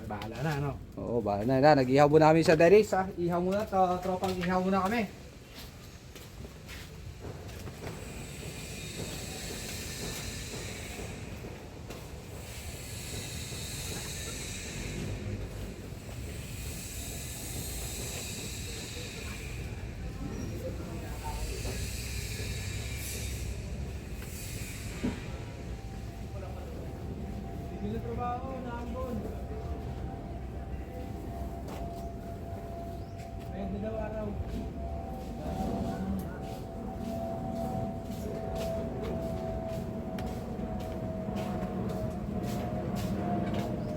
Bahala na, ano? Oo, bahala na. Nag-ihaw muna kami sa Dennis, ha. Ihaw muna, tropang ihaw muna kami.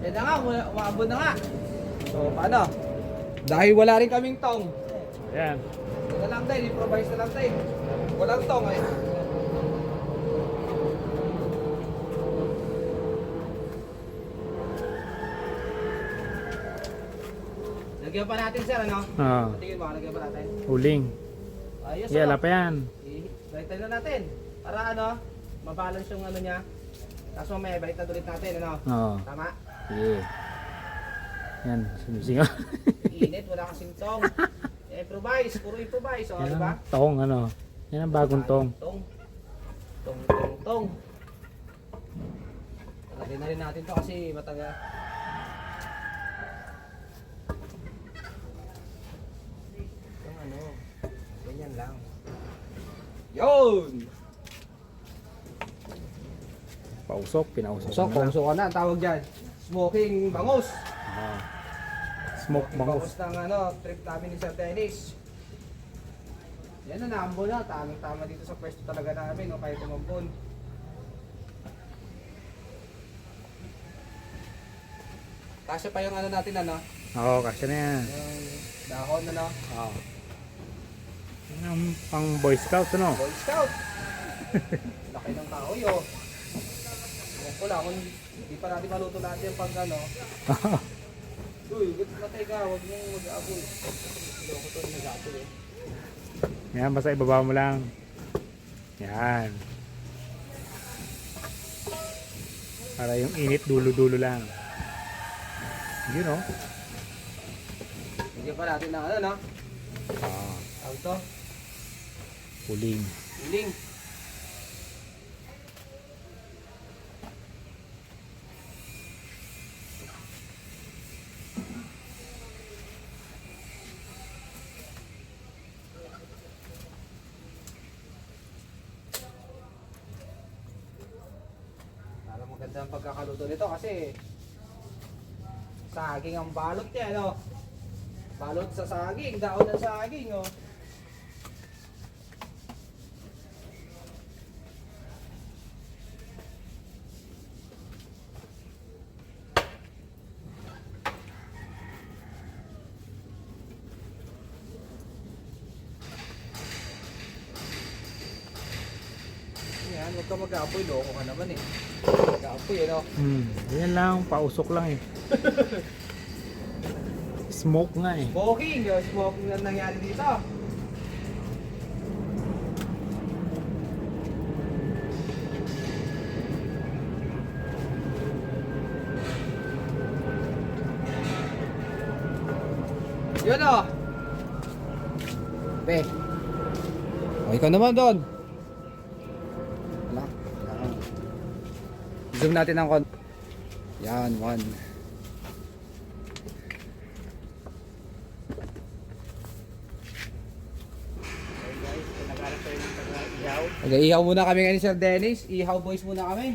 Yan na nga, umaabot na nga. So, paano? Dahil wala rin kaming tong. Ayan. Ito na lang tayo, improvise na lang tayo. Walang tong eh. Lagyan pa natin sir, ano? Oo. Tingin mo, lagyan pa natin. Huling. Ayos, Yeah, wala pa yan. Baliktad na natin. Para ano, mabalance yung ano niya. Tapos mamaya, baliktad ulit natin, ano? Oo. Tama? Sige. Yan, sumisingaw. Init, wala kasing tong. Improvise, puro improvise, o, Yan diba? ang tong, ano. Yan ang bagong tong. Tong. Tong. Lagyan na rin natin to kasi matagal. Yung ano, ganyan lang. Yun! Pausok, pinausok. So, na lang. pausukan na ang tawag dyan. Smoking bangus. Ah. Smoke bangus. Ng ano, trip namin ni Sir Dennis. Yan na, naambon na. Tamang-tama dito sa pwesto talaga namin, no, kahit umambon. Kasi pa yung ano natin, ano? Oo, kasi na yan. Yung dahon, ano? Oo. Yan ang pang Boy Scout, ano? Boy Scout. Laki ng kahoy, oh. Ewan ko lang, kung hindi pa natin maluto lahat yung pag ano. Uy, matay ka, huwag mong mag-aaboy. Hindi ako ito yung nag-aaboy, eh. Yan, basta ibaba mo lang. Yan. Para yung init dulo-dulo lang. Yun, oh. Bigyan pa natin ng ano, no? Ah, Tawag ito, huling. uling. Para maganda ang pagkakaluto nito kasi saging ang balot niya, no? Balot sa saging, daon ng saging, oh. Yan, huwag ka mag-aapoy, loko ka naman eh. Mag-aapoy, no? Yan lang, pausok lang eh. Smoke nga eh. Smoking, yung smoking na nangyari dito. Yun o. Be. O, ikaw naman doon. Wala. Zoom natin ang kon. Yan, one. Nag-ihaw muna kami ngayon, Sir Dennis. Ihaw boys muna kami.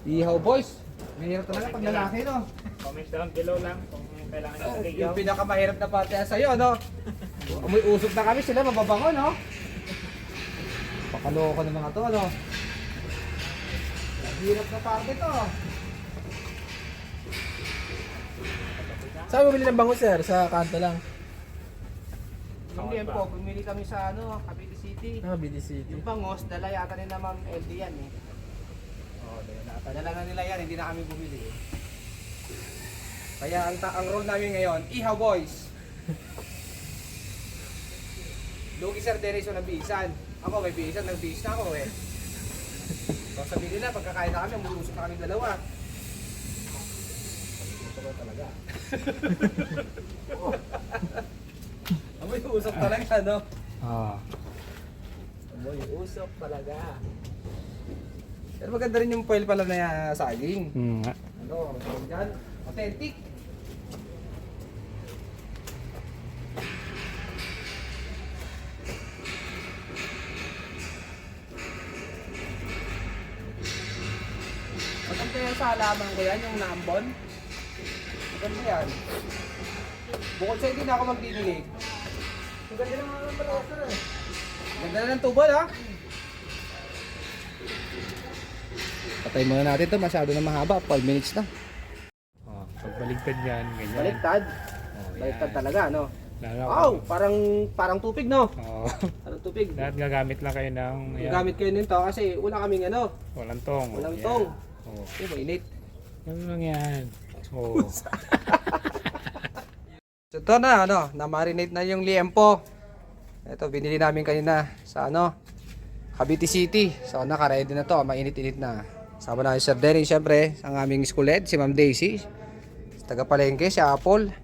Ihaw boys. Mahirap talaga pag lalaki, no? Comment down below lang kung kailangan nyo ng Yung pinakamahirap na parte sa'yo, no? Amoy usok na kami, sila mababango, no? Pakaloko ng mga to, no? Hirap na parte to. Saan bumili ng bangus sir? Sa kanto lang. Hindi yan po, bumili kami sa ano, Cavite City. BD City. Yung bangos, dala yata ni na Ma'am LD yan eh. Oo, dala na nila yan, hindi na kami bumili eh. Kaya ang role namin ngayon, Ihaw Boys. Lugi Sir Dennis yung nabihisan. Ako may bihisan, nagbihis na ako eh. So sabihin nila, pagkakain na kami, umuusok na kami dalawa. talaga. Amoy usok talaga, no? Oo. Amoy usok talaga. Pero maganda rin yung foil pala na saging. Nga. Ano, yan, authentic. Maganda yan sa halaman ko yan, yung naambon. Maganda yan. Bukod sa hindi na ako magdidilig. Maganda naman ang balasa eh. Ganda na ng tubo, ha? Patay muna natin to, masyado na mahaba, 12 minutes na. Oh, pag baligtad yan, ganyan. Baliktad. Oh, Baliktad yan. talaga, no? Lalo Wow, parang tupig, no? Oo. Parang tupig. Lahat gagamit lang kayo ng... ayan, Gamit ko yun nito kasi wala kaming ano, walang tong. walang Yan. tong. Oo. Di ba, init. Ganun lang yan. Oo. So ito na, ano, na-marinate na yung liempo. Ito, binili namin kanina sa ano, Cavite City. So naka-ready na to, mainit-init na. Sama na si Sir Denny, syempre, ang aming school head, si Ma'am Daisy. Si taga-palengke, si Apple.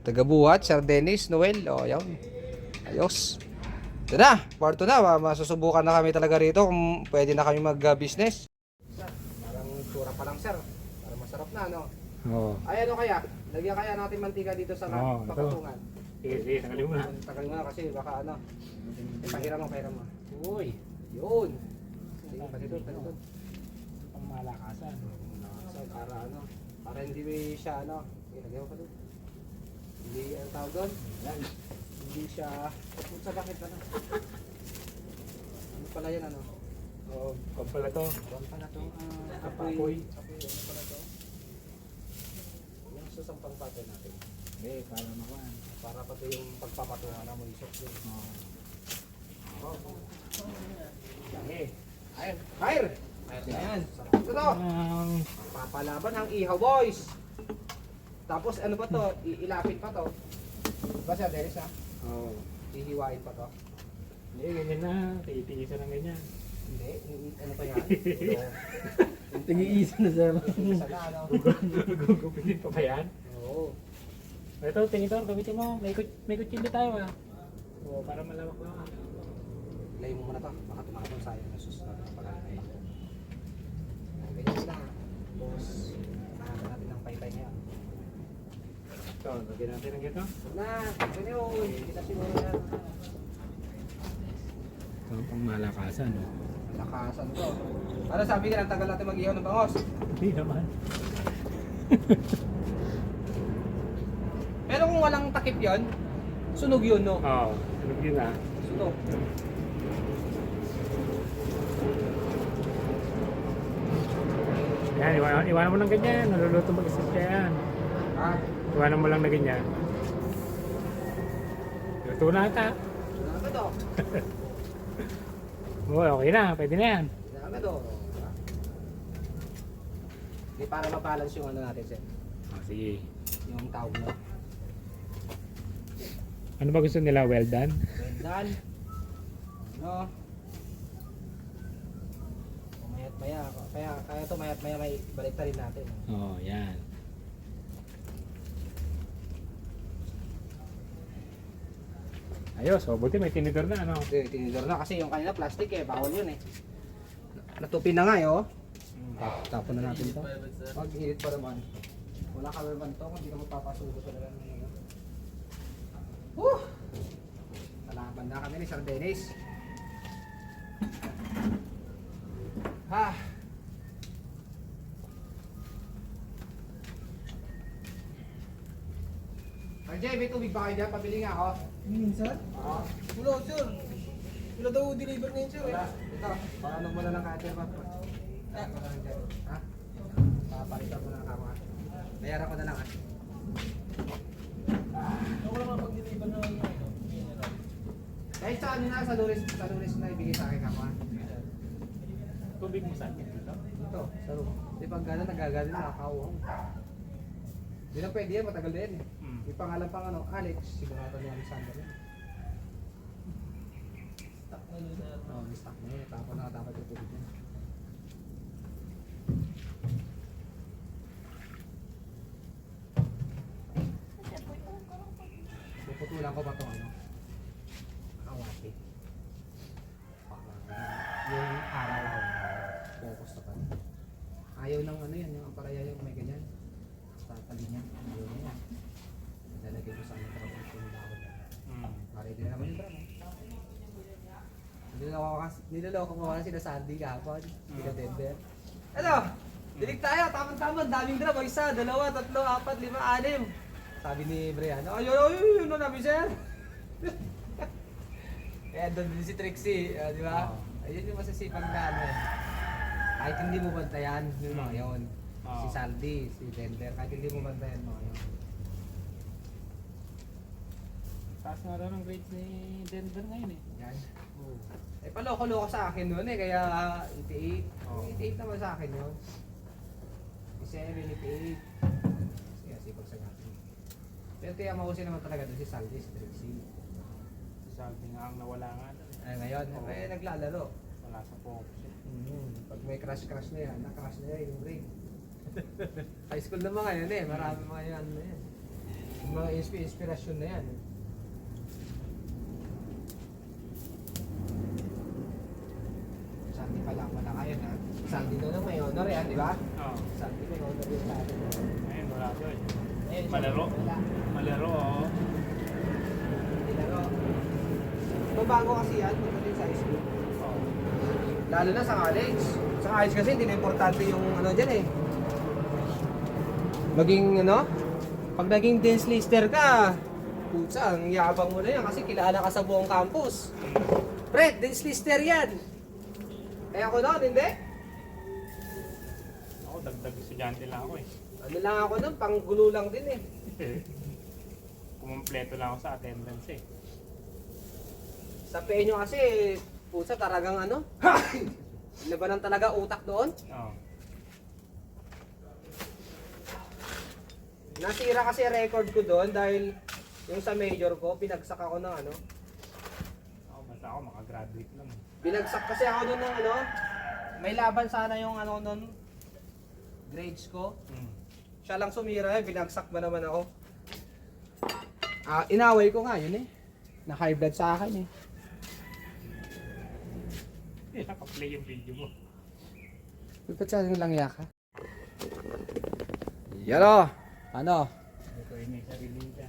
Taga-buhat, Sir Dennis, Noel. O, yun. Ayos. Ito na, part 2 na. Masusubukan na kami talaga rito kung pwede na kami mag-business. Parang tsura pa lang, sir. Parang masarap na, no? Oo. Ay, ano kaya? Lagyan kaya natin mantika dito sa Oo, ito. pakatungan. Sige, sige, tagalin mo na. Tagal mo na kasi baka ano. Pahiram mo. Uy. Yun. Sige, pati doon. Pang malakasan. So, para ano, para hindi siya ano. Sige, lagyan mo pa doon. Hindi, ang tawag doon? Yan. Hindi siya, kung sa bakit ano. Ano pala yan ano? Oo. Kung pala to. Ano pala to? Apoy. Ano pala to? Yung susampang pato natin. Eh, para naman. Para pati yung pagpapatungan na mo isok doon. Eh. Ayun, fire! Ayan, sarap ko to. Papalaban ang ihaw, boys. Tapos ano ba to? Ilapit pa to. Ba siya, Dennis ha? Oo. Hihiwain pa to. Hindi, ganyan na. Titigisan ng ganyan. Hindi, ano pa yan? Tingin-isa na sir. Isa na ano? Gugupitin pa ba yan? Oo. Ito, tinitor, gamitin mo. May kutsilyo tayo ah. Oo, para malawak lang ah. Lay mo muna to. Baka tumakapon sa'yo. Nasus natin ang pagkakalay. Ganyan na. Tapos, nakakan natin ng paypay niya. Ito, lagyan natin ng gito. Na, ganyan. Kita siguro yan. Ito, pang malakasan. Oh. Lakasan to. Ano sabi nila, tagal natin mag-ihaw ng bangos? Hindi naman. Pero kung walang takip yon, sunog yun, no? Oo, sunog yun ah. Sunog. Yan, iwanan mo lang ganyan. Naluluto mag-isip ka yan. Ah, Iwanan mo lang na ganyan. Luto na ata. ano to? Oo, okay na. Pwede na yan. Ano to? Hindi para ma-balance yung ano natin, sir. Oh, sige. Yung tawag na. Ano ba gusto nila? Well done? Well done. Ano? Mayat maya. Kaya to mayat maya may balik rin natin. Oo, yan. Ayos, buti may tinidor na ano. Okay, tinidor na kasi yung kanina plastic eh. Bawal yun eh. Natupin na nga eh, oh. Tapon na natin ito. Mag-init pa naman. Wala ka naman ito kung hindi ka magpapasugo talaga ng ano. Woo! Nalaban na kami ni Sir Dennis. Ha! RJ, may tubig ba kayo dyan? Pabili nga ako. Minsan? Oo. Wala sir. Wala daw deliver ngayon sir. Wala. Ito, paano mo na lang kaya pa? Ha? Papalitan mo na lang ako ha? Bayaran ko na lang ha? Ako lang pag-deliver na lang ito. Kahit sa ano na, sa lunes na ibigay sa akin ako ha? Tubig mo sa akin dito? Ito, sa room. Di pag gano'n, nagagalit na nakakauhang. Di na pwede yan, matagal din. Yung pangalan pang ano, Alex, sigurado ni Alexander yan. Stock na yun sir. Oo, ni stock na yun. Tapos na dapat yung tubig yan. Titilan ko pa ito ano. Awati. Yung araw. Focus na pa. Ayaw ng ano yan, yung ampalaya yung may ganyan. Tatali niya. Ayaw niya yan. Lalagay ko sa ano para kung sumilawad na. Pare din naman yung drama. Niloloko ko mga sila Sandy kahapon. Sila Denver. Ano? Dilig tayo, tamang-tama, daming drum. Isa, dalawa, tatlo, apat, lima, anim. Sabi ni Brian, ayun na namin, sir. Kaya doon din si Trixie, di ba? Ayun yung masasipag na ano. Kahit hindi mo bantayan, yung mga yun. Si Saldi, si Denver, kahit hindi mo bantayan mga yun. Taas nga raw ng grades ni Denver ngayon eh. Yan. Eh, paloko-loko sa akin noon eh, kaya 88. 88 naman sa akin yun. 87, 88. Sige, sipag sa natin. Pero kaya mahusin naman talaga doon si Saldi, si Trixie. Sabi nga ang nawala nga doon eh. Ay, ngayon, eh, naglalaro. Wala sa focus eh. Pag may crash na yan, na-crash na yan yung brain. High school na mga yan eh, marami mga yan na yan. Yung mga inspirasyon na yan. Sandy pala kayo na. Sandy doon may honor yan, di ba? Oo. Sandy may honor yung sa atin. Ayun, wala doon. Ayun, Malaro. wala. Malaro oo. Nilaro. Babago kasi yan pagdating sa high school. Oo. Lalo na sa college. Sa college kasi hindi na importante yung ano dyan eh. Maging ano, pag naging dance lister ka, putsa, ang yabang mo na yan kasi kilala ka sa buong campus. Fred, dance lister yan. Kaya ako noon, hindi. Ako, dagdag estudyante lang ako eh. Ano lang ako noon, panggulo lang din eh. Kumumpleto lang ako sa attendance eh. Sa penyo kasi, putsa, talagang ano, labanan talaga utak doon. Oo. Nasira kasi record ko doon dahil yung sa major ko, pinagsak ako ng ano. Ako, basta ako makagraduate lang. Binagsak kasi ako doon ng ano. May laban sana yung ano noon, grades ko. Siya lang sumira eh, binagsak ba naman ako. Inaway ko nga yun eh. Na-high blood sa akin eh. Naka-play yung video mo. Ba't siya yung langya ka? Yan o! Ano? Ito yung may sarili niya.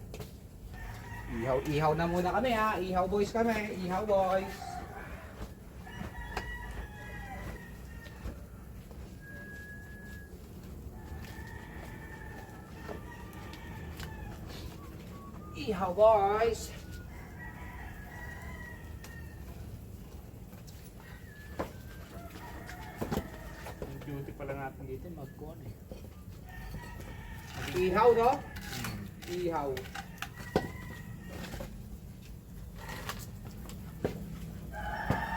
Ihaw na muna kami ha. Ihaw boys kami. Ihaw boys. Ihaw boys. Yung duty pala natin dito, mag-con eh. Ihaw no? Ihaw.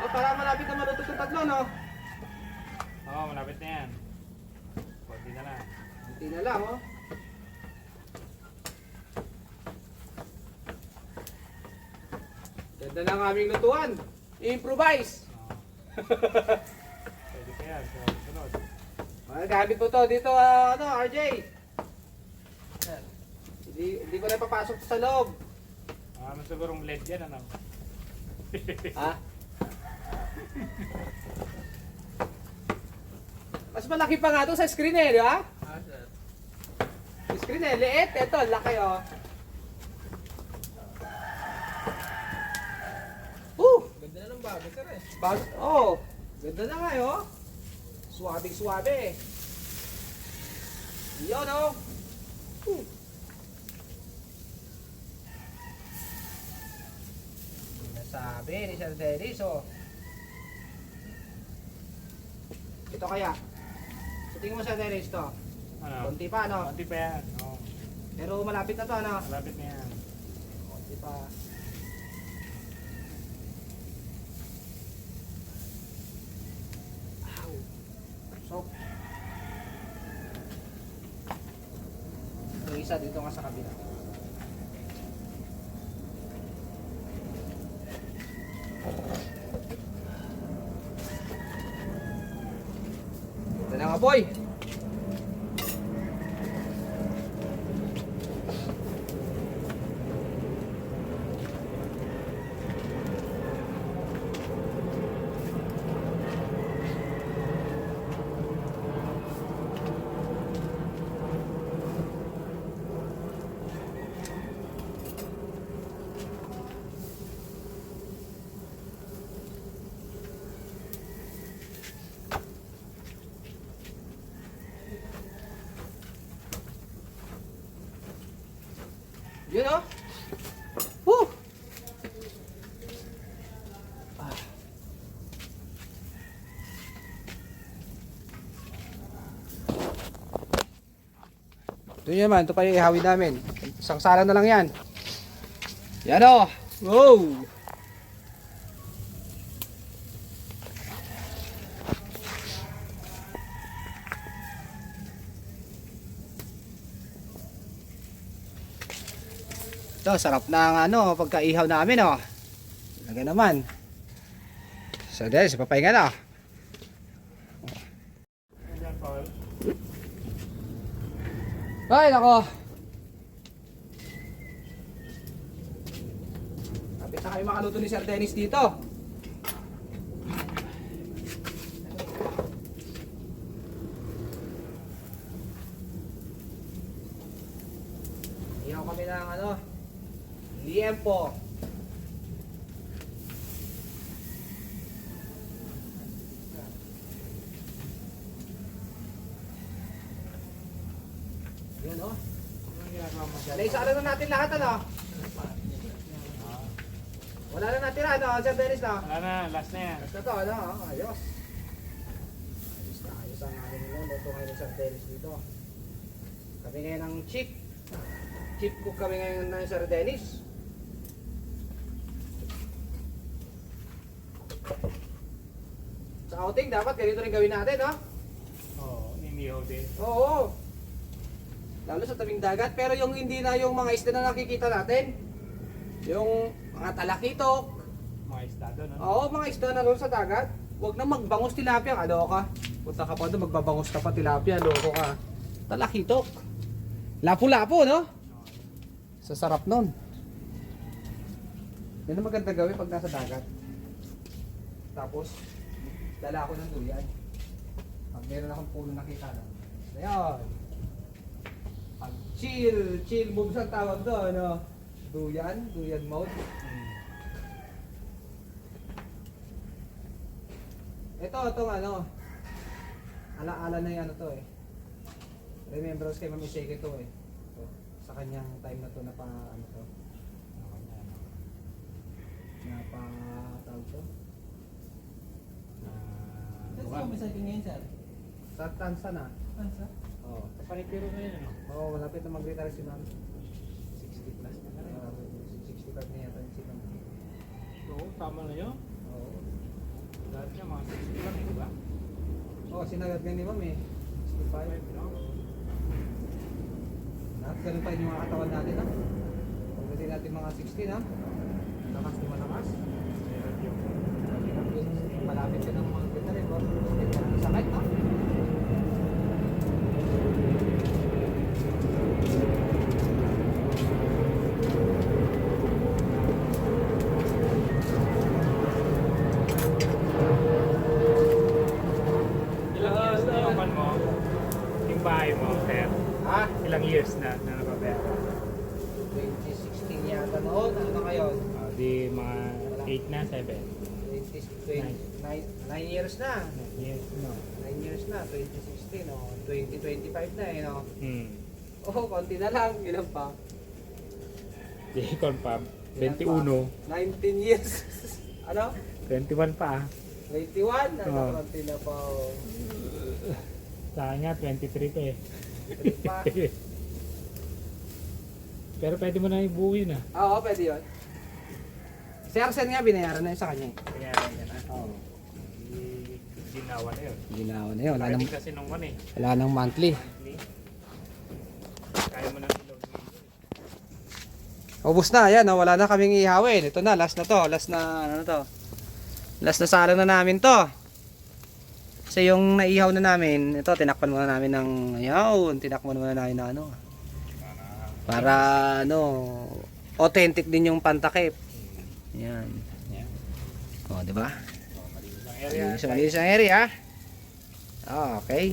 Para malapit na maluto yung tatlo no? Oo, malapit na yan. Konti na lang. Hindi na lang oh. Ganda ng aming lutuan. Improvise. Oo. Pwede pa yan, sa sunod. Gamit mo to dito ano RJ. Hindi ko na papasok sa loob. Ano sigurong LED yan, ano? Ha? Mas malaki pa nga to sa screen eh, di ba? Sa screen eh, liit. Ito, laki oh. Ganda na ng bago, sir eh. Ganda na nga oh. Suwabe. Yun oh. Nasabi ni Sir Dennis oh. Ito kaya. Sa tingin mo Sir Dennis to? Ano? Konti pa ano? Konti pa yan. Oo. Pero malapit na to ano? Malapit na yan. Konti pa. Ow. Sok. Ito isa dito nga sa kabila. Ito na nga boy. Yun oh. Woo! Ito yun naman, ito pa yung ihawin namin. Isang sala na lang yan. Yan o. Wow! Ito, sarap na ang ano, pagka-ihaw namin o. Talaga naman. So, dahil sa papahinga na. Ayan, Paul. Ay, nako. Kapit na kayo makaluto ni Sir Dennis dito. Ihaw kami ng ano, liempo. Yun oh. Anong ginagawa mo dyan? Naisala na natin lahat ano? Wala na natira ano, Sir Dennis na. Wala na, last na yan. Basta to ano, ayos. Ayos na ayos ang amin niluluto ngayon ng Sir Dennis dito. Kami ngayon ng chief. Chief cook kami ngayon ng Sir Dennis. Sa outing dapat ganito rin gawin natin, no? Oo, ninihaw din. Oo. Lalo sa tabing dagat, pero yung hindi na yung mga isda na nakikita natin. Yung mga talakitok. Mga estado, no? Oo, mga isda na doon sa dagat. Huwag na magbangos tilapia, ano ka? Punta ka pa doon, magbabangos ka pa tilapia, loko ka. Talakitok. Lapu-lapu, no? Sa sarap nun. Yan ang maganda gawin pag nasa dagat. Tapos, dala ako ng duyan. Pag meron akong puno nakita lang. Ayan. Pag chill moves ang tawag doon, no? Duyan mode. Itong ano, alaala na yung ano to eh. Remembrance kay Mami Seke to eh. So, sa kanyang time na to na pa ano to. Na pa tawag to. Buwan. ngayon, sir? Sa Tansa na. Tansa? Oo. Panitiro na yun, ano? Oo, malapit na mag-retire si Mami. 60 plus na rin. 65 na yata yung si Mami. Oo, tama na yun. Oo. Lahat niya, mga 60 lang, di ba? Oo, sinagad nga ni Mami. 65. No? Lahat ganun pa rin yung mga katawan natin, ha? Pagdating natin mga 60, ha? Lakas di malakas. Meron yung... Malapit ka ng mga kita rin, boss. Sakit, ha? Ilang years na yung man mo? Yung bahay mo, sir? Ha? Ilang years na nakabenta? 2016 yata noon. Ano na ngayon? Di mga 8 na, 7. 9 years na. Yes, no. 9 years na. 2016, oh. 2025 na, eh, no? Oh, konti na lang. Ilan pa? Di confirm. Ilan 21. pa? 19 years. Ano? 21 pa ah. 21? Ano, Oo. konti na pa, oh. Sa kanya, 23 pa eh. Konti pa. Pero pwede mo na ibuo yun ah. Oo, pwede yun. Si Arsen nga, binayaran na yun sa kanya. Kaya yan ah. Oo. Ginawa na yun. Ginawa na yun. Wala nang, Pwede kasi nung one eh. wala nang monthly. Kaya mo na ilog. Ubus na, yan. Oh, wala na kaming ihawin. Ito na, last na to. Last na, ano na to. Last na sala na namin to. Kasi yung naihaw na namin, ito, tinakpan muna namin ng, ayaw, tinakpan muna namin ng ano. Para, ano, authentic din yung pantakip. Yan. Yan. O, di ba? So, malinis ang area. Malinis ang area. Okay.